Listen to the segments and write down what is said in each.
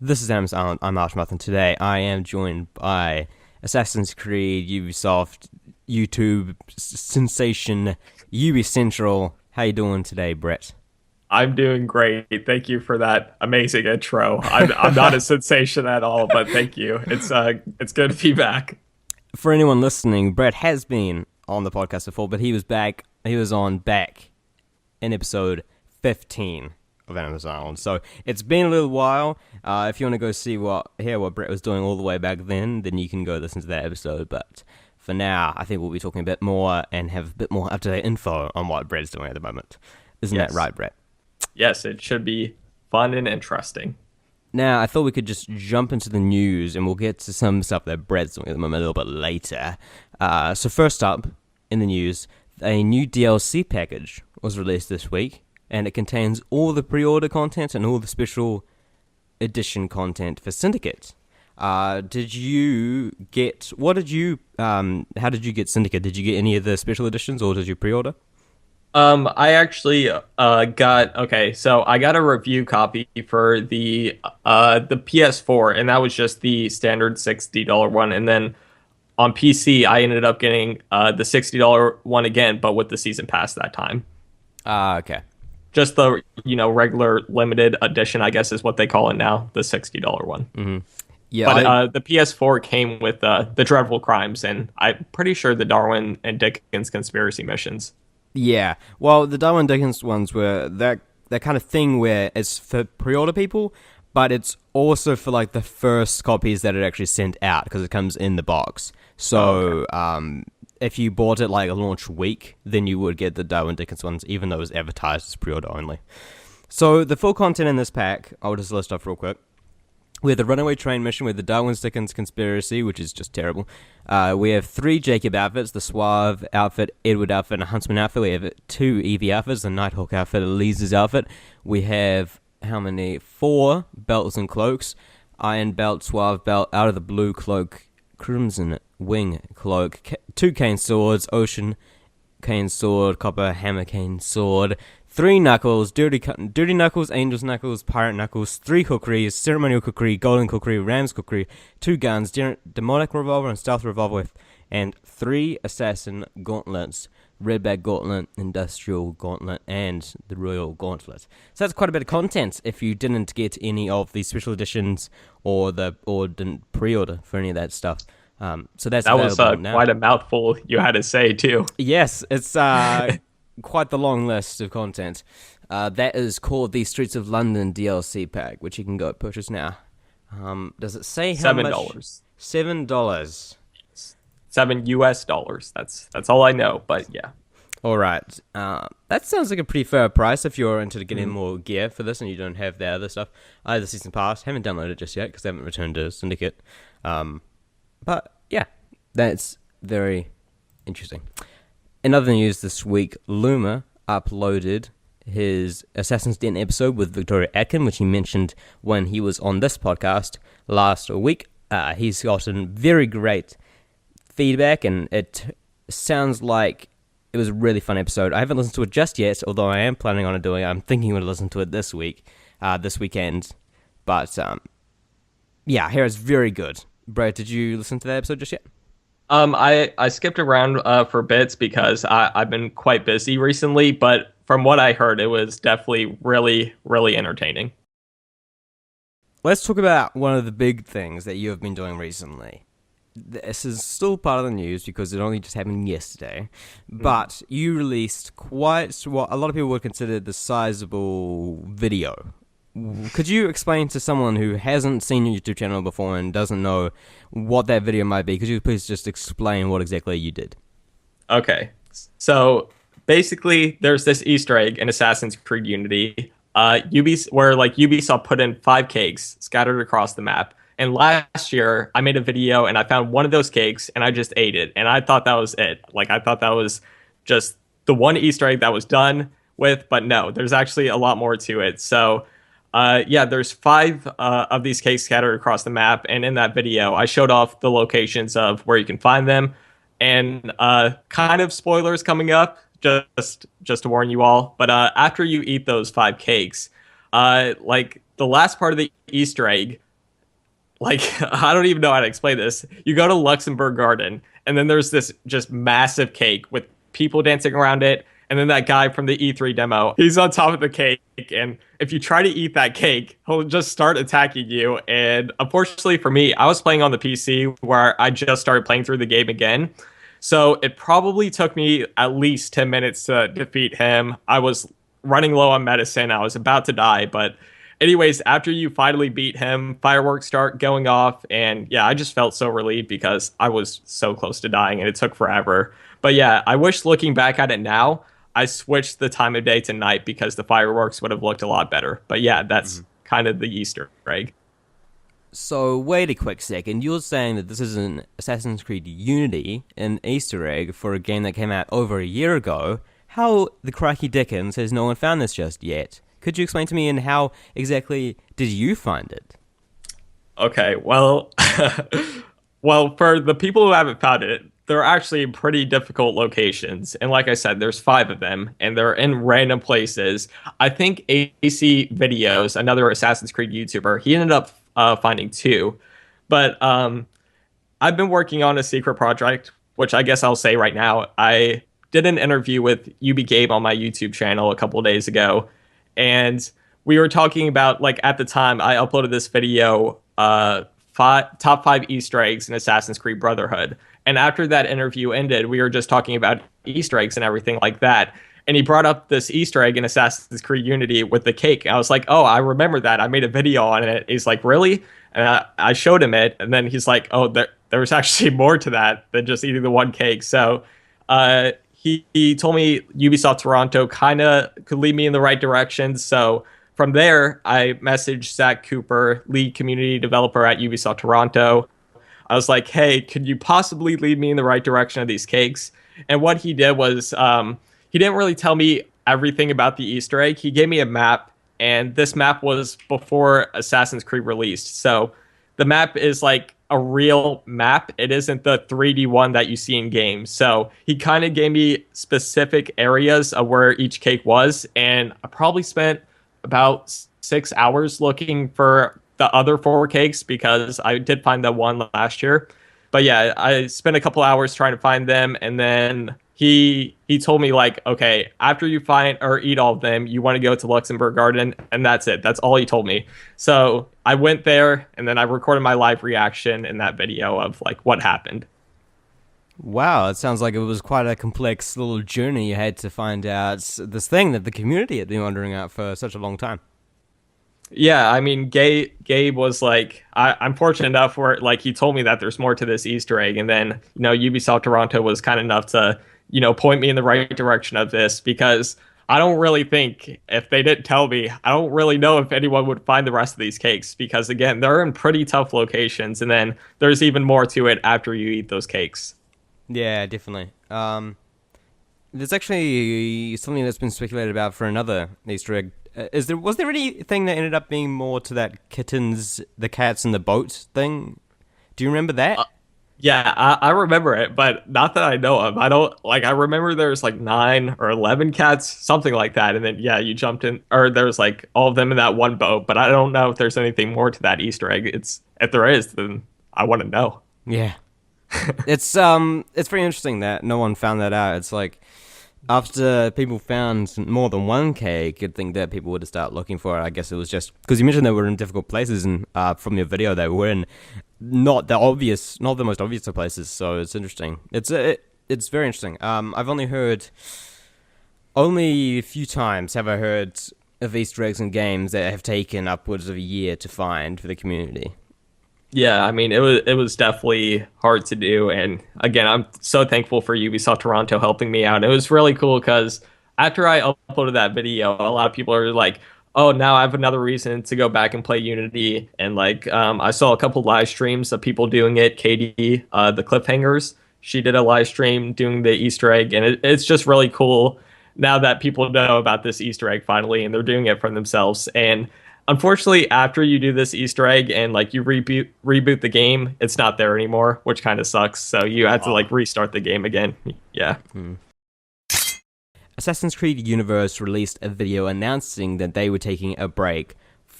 This is Animus Island. I'm Archmuth, and today I am joined by Assassin's Creed, Ubisoft, YouTube sensation, UbiCentral. How you doing today, Brett? I'm doing great. Thank you for that amazing intro. I'm not a sensation at all, but thank you. It's good to be back. For anyone listening, Brett has been on the podcast before, but he was back. He was on back in episode 15 of Animus Island. So it's been a little while. If you want to go hear what Brett was doing all the way back then you can go listen to that episode. But for now, I think we'll be talking a bit more and have a bit more up-to-date info on what Brett's doing at the moment. Isn't that right, Brett? Yes, it should be fun and interesting. Now, I thought we could just jump into the news, and we'll get to some stuff that Brett's doing at the moment a little bit later. So first up in the news, a new DLC package was released this week, and it contains all the pre-order content and all the special edition content for Syndicate. How did you get Syndicate? Did you get any of the special editions, or did you pre-order? I actually so I got a review copy for the PS4, and that was just the standard $60 one, and then on PC I ended up getting the $60 one again, but with the season pass that time. Okay. Just the regular limited edition, I guess is what they call it now, the $60 one. Mm-hmm. Yeah, but the PS4 came with the Dreadful Crimes, and I'm pretty sure the Darwin and Dickens conspiracy missions. Yeah, well, the Darwin Dickens ones were that kind of thing where it's for pre-order people, but it's also for like the first copies that it actually sent out because it comes in the box. So, if you bought it like a launch week, then you would get the Darwin Dickens ones, even though it was advertised as pre-order only. So the full content in this pack, I'll just list off real quick. We have the Runaway Train mission with the Darwin Dickens conspiracy, which is just terrible. We have 3 Jacob outfits, the Suave outfit, Edward outfit, and a Huntsman outfit. We have 2 Evie outfits, the Nighthawk outfit, Elise's outfit. We have, 4 belts and cloaks. Iron belt, Suave belt, Out of the Blue cloak, Crimson wing cloak, 2 cane swords, Ocean cane sword, Copper hammer cane sword, 3 knuckles, dirty knuckles, angel's knuckles, pirate knuckles, 3 kukris, ceremonial kukri, golden kukri, ram's kukri, 2 guns, demonic revolver and stealth revolver, and 3 assassin gauntlets, redback gauntlet, industrial gauntlet, and the royal gauntlet. So that's quite a bit of content if you didn't get any of the special editions or didn't pre-order for any of that stuff. So that was quite a mouthful you had to say too. Yes, it's quite the long list of content. That is called the Streets of London DLC pack, which you can go purchase now. Does it say how much? $7. $7. $7. That's all I know, but yeah. All right. That sounds like a pretty fair price if you're into getting more gear for this and you don't have the other stuff. I have the season pass. Haven't downloaded it just yet because I haven't returned to Syndicate. But yeah, that's very interesting. In other news this week, Luma uploaded his Assassin's Den episode with Victoria Atkin, which he mentioned when he was on this podcast last week. He's gotten very great feedback, and it sounds like it was a really fun episode. I haven't listened to it just yet, although I am planning on doing it. I'm thinking I'm going to listen to it this weekend. But, yeah, here it's very good. Brad, did you listen to that episode just yet? I skipped around for bits because I've been quite busy recently, but from what I heard, it was definitely really, really entertaining. Let's talk about one of the big things that you have been doing recently. This is still part of the news because it only just happened yesterday, but you released quite what a lot of people would consider the sizable video. Could you explain to someone who hasn't seen your YouTube channel before and doesn't know what that video might be? Could you please just explain what exactly you did? Okay, so basically there's this Easter egg in Assassin's Creed Unity where like Ubisoft put in 5 cakes scattered across the map. And last year I made a video and I found one of those cakes and I just ate it. And I thought that was it. Like I thought that was just the one Easter egg that was done with, but no, there's actually a lot more to it. So there's 5 of these cakes scattered across the map, and in that video, I showed off the locations of where you can find them, and kind of spoilers coming up, just to warn you all. But after you eat those 5 cakes, like the last part of the Easter egg, like I don't even know how to explain this. You go to Luxembourg Garden, and then there's this just massive cake with people dancing around it, and then that guy from the E3 demo, he's on top of the cake, and if you try to eat that cake, he'll just start attacking you. And unfortunately for me, I was playing on the PC where I just started playing through the game again. So it probably took me at least 10 minutes to defeat him. I was running low on medicine. I was about to die, but anyways, after you finally beat him, fireworks start going off, and yeah, I just felt so relieved because I was so close to dying and it took forever. But yeah, I wish looking back at it now, I switched the time of day to night because the fireworks would have looked a lot better. But yeah, that's kind of the Easter egg. So, wait a quick second. You're saying that this is an Assassin's Creed Unity, an Easter egg for a game that came out over a year ago. How the crikey dickens has no one found this just yet? Could you explain to me, and how exactly did you find it? Okay, well, well, for the people who haven't found it, they're actually in pretty difficult locations. And like I said, there's 5 of them, and they're in random places. I think AC Videos, another Assassin's Creed YouTuber, he ended up finding 2. But I've been working on a secret project, which I guess I'll say right now. I did an interview with UbiGame on my YouTube channel a couple of days ago, and we were talking about, like, at the time I uploaded this video, top 5 Easter eggs in Assassin's Creed Brotherhood. And after that interview ended, we were just talking about Easter eggs and everything like that. And he brought up this Easter egg in Assassin's Creed Unity with the cake. I was like, oh, I remember that. I made a video on it. He's like, really? And I showed him it. And then he's like, oh, there was actually more to that than just eating the one cake. So he told me Ubisoft Toronto kind of could lead me in the right direction. So from there, I messaged Zach Cooper, lead community developer at Ubisoft Toronto. I was like, hey, could you possibly lead me in the right direction of these cakes? And what he did was he didn't really tell me everything about the Easter egg. He gave me a map, and this map was before Assassin's Creed released. So the map is like a real map. It isn't the 3D one that you see in games. So he kind of gave me specific areas of where each cake was, and I probably spent about 6 hours looking for the other 4 cakes because I did find the one last year. But yeah, I spent a couple hours trying to find them, and then he told me, like, okay, after you find or eat all of them, you want to go to Luxembourg Garden, and that's it. That's all he told me. So I went there, and then I recorded my live reaction in that video of, like, what happened. Wow, it sounds like it was quite a complex little journey you had to find out this thing that the community had been wondering out for such a long time. Yeah, I mean, Gabe was like, I'm fortunate enough where, like, he told me that there's more to this Easter egg, and then, you know, Ubisoft Toronto was kind enough to, you know, point me in the right direction of this, because I don't really think, if they didn't tell me, I don't really know if anyone would find the rest of these cakes, because again, they're in pretty tough locations, and then there's even more to it after you eat those cakes. Yeah, definitely. There's actually something that's been speculated about for another Easter egg. Was there anything that ended up being more to that kittens, the cats, and the boat thing? Do you remember that? Yeah, I remember it, but not that I know of. I don't, like, I remember there's like 9 or 11 cats, something like that. And then, yeah, you jumped in, or there's like all of them in that one boat, but I don't know if there's anything more to that Easter egg. If there is, then I want to know. Yeah. It's very interesting that no one found that out. It's like, after people found more than one cake, you'd think that people would start looking for it. I guess it was just because you mentioned they were in difficult places, and from your video, they were in not the most obvious of places. So it's interesting. It's very interesting. I've only a few times have I heard of Easter eggs in games that have taken upwards of a year to find for the community. Yeah, I mean, it was definitely hard to do, and again, I'm so thankful for Ubisoft Toronto helping me out. It was really cool because after I uploaded that video, a lot of people are like, "Oh, now I have another reason to go back and play Unity." And like, I saw a couple live streams of people doing it. Katie, the Cliffhangers, she did a live stream doing the Easter egg, and it's just really cool now that people know about this Easter egg finally, and they're doing it for themselves. And unfortunately, after you do this Easter egg and like you reboot the game, it's not there anymore, which kind of sucks. So you have to like restart the game again. Yeah. Assassin's Creed Univers released a video announcing that they were taking a break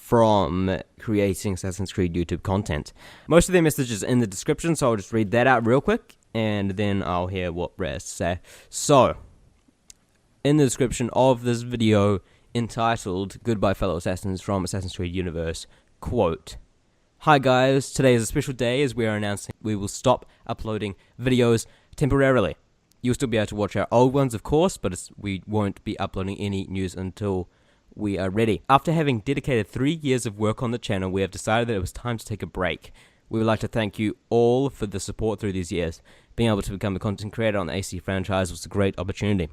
from creating Assassin's Creed YouTube content. Most of their messages in the description, so I'll just read that out real quick, and then I'll hear what Brett has to say. So, in the description of this video entitled Goodbye Fellow Assassins from Assassin's Creed Univers, quote, "Hi guys, today is a special day as we are announcing we will stop uploading videos temporarily. You'll still be able to watch our old ones, of course, but we won't be uploading any news until we are ready. After having dedicated 3 years of work on the channel, we have decided that it was time to take a break. We would like to thank you all for the support through these years. Being able to become a content creator on the AC franchise was a great opportunity.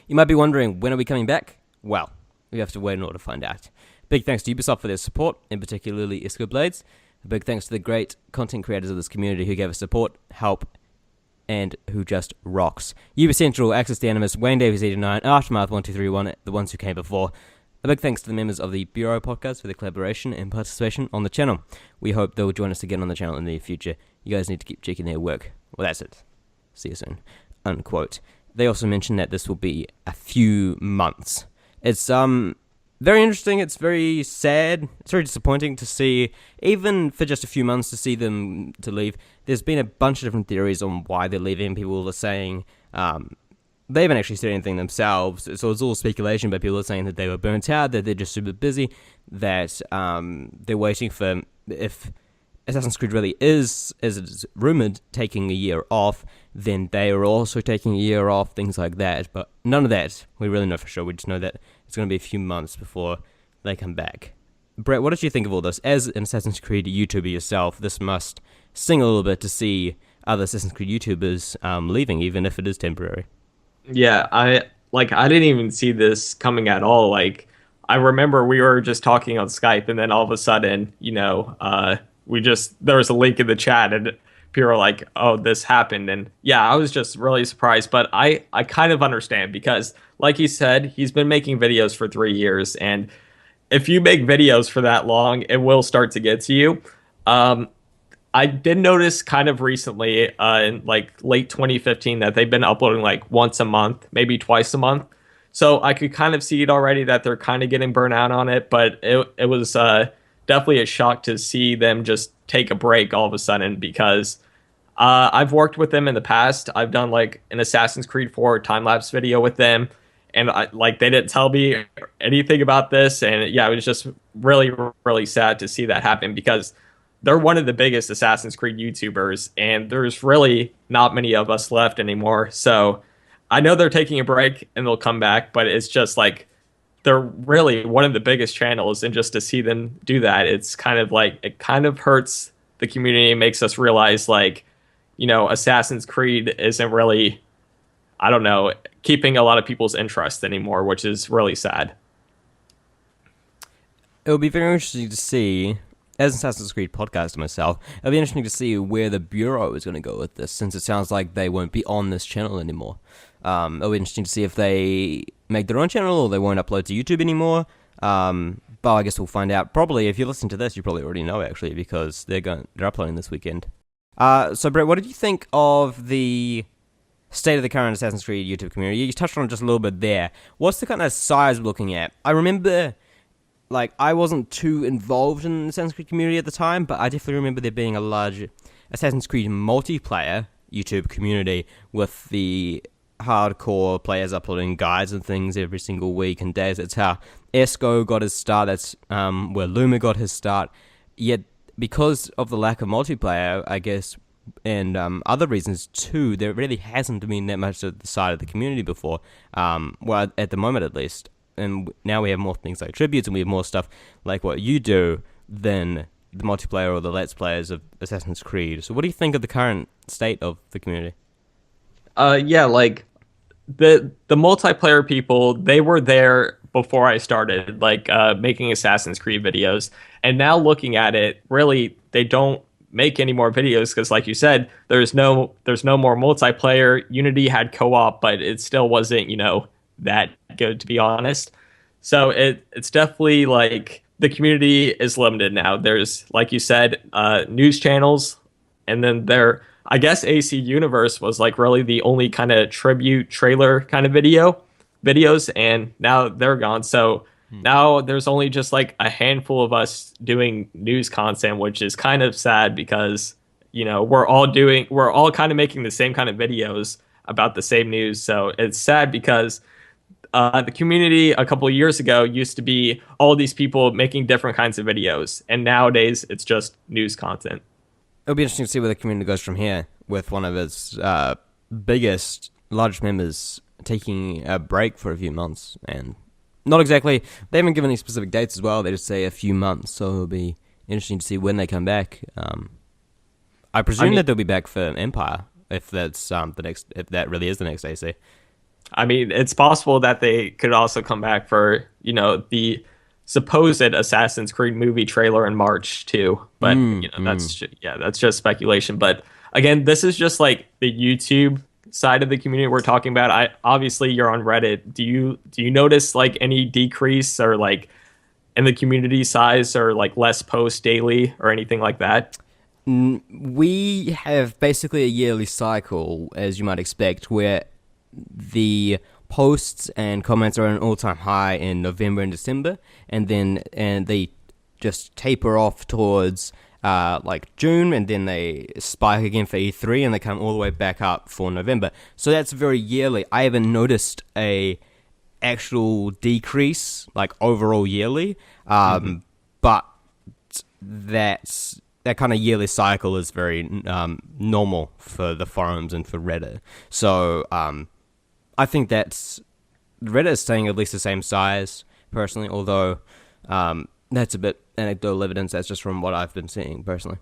You might be wondering, when are we coming back? Well, we have to wait in order to find out. Big thanks to Ubisoft for their support, and particularly Isco Blades. A big thanks to the great content creators of this community who gave us support, help, and who just rocks. UbiCentral, Access to Animus, Wayne Davies 89, Aftermath 1231, the ones who came before. A big thanks to the members of the Bureau podcast for their collaboration and participation on the channel. We hope they'll join us again on the channel in the future. You guys need to keep checking their work. Well, that's it. See you soon." Unquote. They also mentioned that this will be a few months. It's very interesting. It's very sad. It's very disappointing to see, even for just a few months, to see them to leave. There's been a bunch of different theories on why they're leaving. People are saying they haven't actually said anything themselves, so it's all speculation, but people are saying that they were burnt out, that they're just super busy, that they're waiting for, if Assassin's Creed really is, as it's rumored, taking a year off, then they are also taking a year off, things like that. But none of that we really know for sure. We just know that it's going to be a few months before they come back. Brett, what did you think of all this? As an Assassin's Creed YouTuber yourself, this must sting a little bit to see other Assassin's Creed YouTubers leaving, even if it is temporary. Yeah, I didn't even see this coming at all. Like, I remember we were just talking on Skype, and then all of a sudden, there was a link in the chat, and people were like, "Oh, this happened." And yeah, I was just really surprised, but I kind of understand because, like he said, he's been making videos for 3 years, and if you make videos for that long, it will start to get to you. I did notice kind of recently, in like late 2015, that they've been uploading like once a month, maybe twice a month. So I could kind of see it already that they're kind of getting burnt out on it, but it was definitely a shock to see them just take a break all of a sudden because I've worked with them in the past. I've done like an Assassin's Creed 4 time-lapse video with them, and they didn't tell me anything about this. And yeah, it was just really, really sad to see that happen because they're one of the biggest Assassin's Creed YouTubers, and there's really not many of us left anymore. So I know they're taking a break and they'll come back, but it's just like they're really one of the biggest channels, and just to see them do that, it's kind of like it kind of hurts the community and makes us realize Assassin's Creed isn't really, I don't know, keeping a lot of people's interest anymore, which is really sad. It will be very interesting to see, as an Assassin's Creed podcaster myself, it'll be interesting to see where the Bureau is going to go with this, since it sounds like they won't be on this channel anymore. It'll be interesting to see if they make their own channel or they won't upload to YouTube anymore. But I guess we'll find out. Probably, if you listen to this, you probably already know, actually, because they're uploading this weekend. So, Brett, what did you think of the state of the current Assassin's Creed YouTube community? You touched on it just a little bit there. What's the kind of size we're looking at? I remember, I wasn't too involved in the Assassin's Creed community at the time, but I definitely remember there being a large Assassin's Creed multiplayer YouTube community with the hardcore players uploading guides and things every single week and days. That's how Esco got his start. That's where Luma got his start. Yet, because of the lack of multiplayer, I guess, and other reasons too, there really hasn't been that much of the side of the community before. Well, at the moment at least. And now we have more things like tributes, and we have more stuff like what you do than the multiplayer or the Let's Players of Assassin's Creed. So what do you think of the current state of the community? The multiplayer people, they were there before I started making Assassin's Creed videos, and now looking at it, really they don't make any more videos because, like you said, there's no more multiplayer. Unity had co-op, but it still wasn't that good, to be honest. So it's definitely the community is limited now. There's, like you said, news channels, and then I guess AC Universe was really the only kind of tribute trailer kind of videos, and now they're gone. So Now there's only just like a handful of us doing news content, which is kind of sad because, we're all kind of making the same kind of videos about the same news. So it's sad because the community a couple of years ago used to be all these people making different kinds of videos, and nowadays it's just news content. It'll be interesting to see where the community goes from here, with one of its biggest, largest members taking a break for a few months. And not exactly, they haven't given any specific dates as well, they just say a few months, so it'll be interesting to see when they come back. I presume that they'll be back for Empire, if that's if that really is the next AC. I mean, it's possible that they could also come back for, the supposed Assassin's Creed movie trailer in March too. But that's just speculation. But again, this is just like the YouTube side of the community we're talking about. Obviously you're on Reddit. Do you notice like any decrease or like in the community size or like less posts daily or anything like that? We have basically a yearly cycle, as you might expect, where the posts and comments are at an all-time high in November and December, and they just taper off towards like June, and then they spike again for E3, and they come all the way back up for November. So that's very yearly. I haven't noticed a actual decrease, like overall yearly, but that kind of yearly cycle is very normal for the forums and for Reddit. So I think Reddit is staying at least the same size, personally, although that's a bit anecdotal evidence. That's just from what I've been seeing, personally.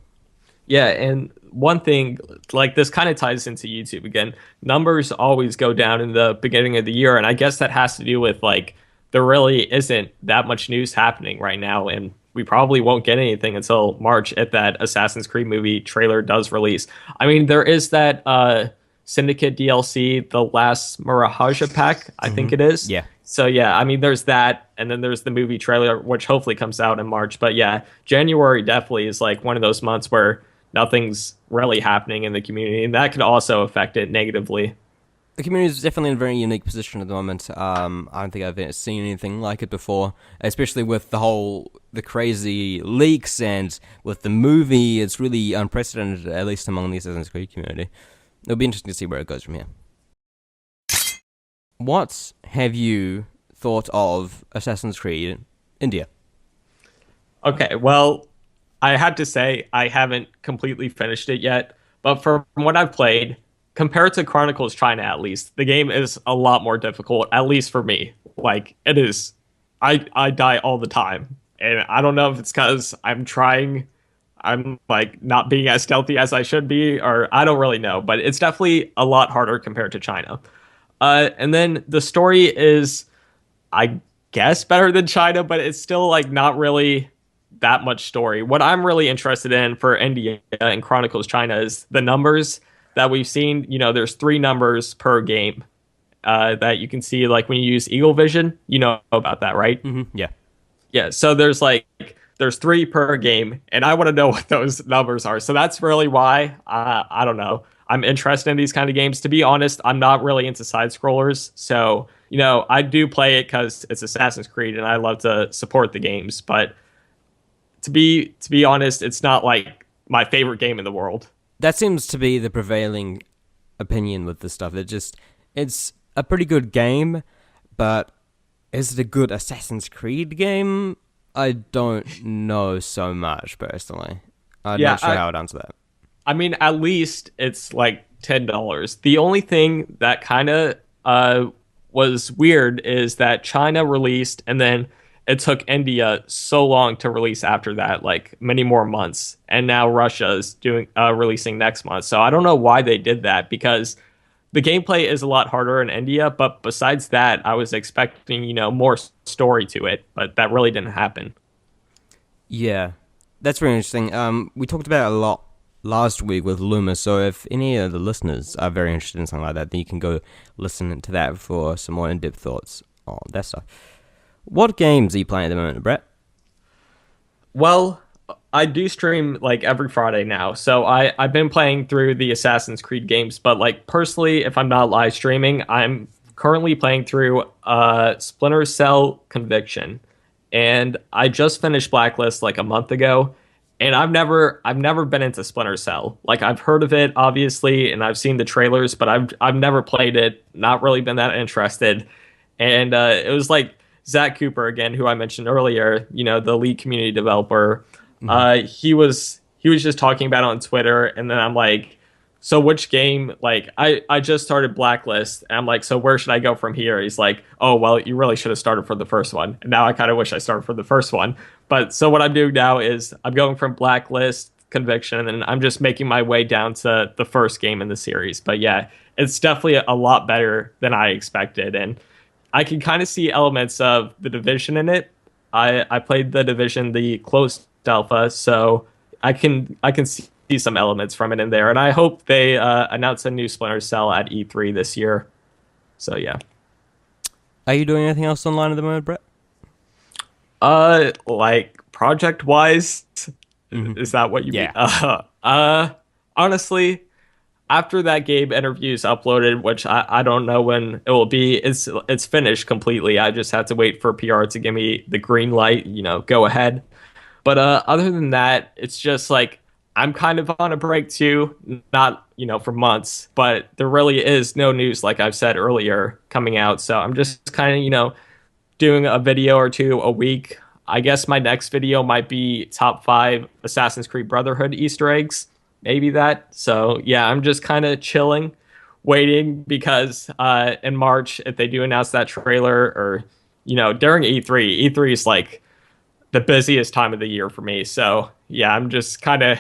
Yeah, and one thing, like this kind of ties into YouTube again. Numbers always go down in the beginning of the year, and I guess that has to do with, like, there really isn't that much news happening right now, and we probably won't get anything until March if that Assassin's Creed movie trailer does release. I mean, there is that Syndicate DLC, the last Mirahaja pack, I think it is. Yeah. So yeah, I mean, there's that, and then there's the movie trailer, which hopefully comes out in March. But yeah, January definitely is like one of those months where nothing's really happening in the community, and that could also affect it negatively. The community is definitely in a very unique position at the moment. I don't think I've seen anything like it before, especially with the crazy leaks and with the movie. It's really unprecedented, at least among the Assassin's Creed community. It'll be interesting to see where it goes from here. What have you thought of Assassin's Creed India? Okay, well, I had to say I haven't completely finished it yet, but from what I've played, compared to Chronicles China at least, the game is a lot more difficult, at least for me. Like, it is. I die all the time, and I don't know if it's because I'm like not being as stealthy as I should be, or I don't really know, but it's definitely a lot harder compared to China. And then the story is, I guess, better than China, but it's still like not really that much story. What I'm really interested in for India and Chronicles China is the numbers that we've seen. There's 3 numbers per game that you can see, like when you use Eagle Vision. You know about that, right? Mm-hmm. Yeah. Yeah. So there's 3 per game, and I want to know what those numbers are. So that's really why I don't know. I'm interested in these kind of games. To be honest, I'm not really into side scrollers. So, I do play it because it's Assassin's Creed and I love to support the games. But to be honest, it's not like my favorite game in the world. That seems to be the prevailing opinion with this stuff. It's a pretty good game, but is it a good Assassin's Creed game? I don't know so much, personally. I'm not sure how I'd answer that. I mean, at least it's like $10. The only thing that kind of was weird is that China released, and then it took India so long to release after that, like many more months. And now Russia is releasing next month. So I don't know why they did that, because the gameplay is a lot harder in India. But besides that, I was expecting, more story to it, but that really didn't happen. Yeah, that's very interesting. We talked about it a lot last week with Luma, so if any of the listeners are very interested in something like that, then you can go listen to that for some more in-depth thoughts on that stuff. What games are you playing at the moment, Brett? Well, I do stream like every Friday now, so I've been playing through the Assassin's Creed games, but like personally, if I'm not live streaming, I'm currently playing through Splinter Cell Conviction. and I just finished Blacklist like a month ago, and I've never been into Splinter Cell. Like I've heard of it obviously, and I've seen the trailers, but I've never played it. Not really been that interested. And it was like Zach Cooper again, who I mentioned earlier. You know, the lead community developer. He was just talking about it on Twitter, and then I'm like, so which game? Like I just started Blacklist, and I'm like, so where should I go from here? He's like, oh well, you really should have started for the first one. And now I kind of wish I started for the first one. But so what I'm doing now is I'm going from Blacklist, Conviction, and then I'm just making my way down to the first game in the series. But yeah, it's definitely a lot better than I expected, and I can kind of see elements of the Division in it. I played the Division, the closed alpha, so I can see some elements from it in there, and I hope they announce a new Splinter Cell at E3 this year. So yeah. Are you doing anything else online at the moment, Brett? Like project wise, Mm-hmm. is that what you mean? Yeah. Honestly, after that game interview's uploaded, which I don't know when it will be, it's finished completely. I just have to wait for PR to give me the green light, go ahead. But other than that, it's just like I'm kind of on a break too, not for months, but there really is no news, like I've said earlier, coming out. So I'm just kind of doing a video or two a week. I guess my next video might be top 5 Assassin's Creed Brotherhood Easter eggs, maybe that. So yeah, I'm just kind of chilling, waiting because in March, if they do announce that trailer, or during E3 is like the busiest time of the year for me. So yeah, I'm just kind of,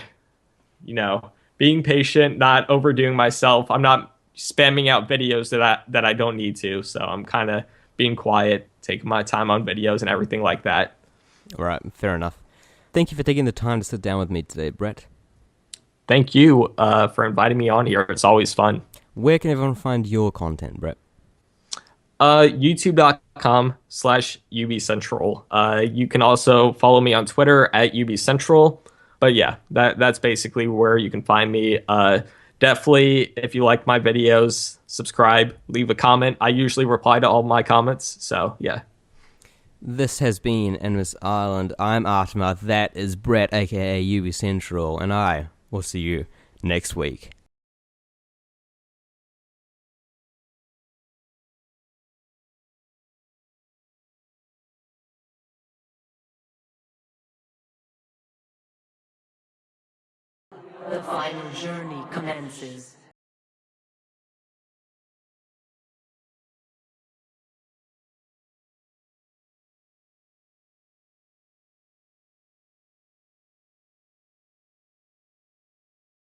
being patient, not overdoing myself. I'm not spamming out videos that I don't need to. So I'm kind of being quiet, taking my time on videos and everything like that. All right, fair enough. Thank you for taking the time to sit down with me today, Brett. Thank you for inviting me on here. It's always fun. Where can everyone find your content, Brett? YouTube.com/UbiCentral. You can also follow me on Twitter at UbiCentral. But yeah, that's basically where you can find me. Definitely, if you like my videos, subscribe, leave a comment. I usually reply to all my comments. So yeah. This has been Animus Island. I'm Artemis. That is Brett, aka UbiCentral, and I will see you next week. The final journey commences.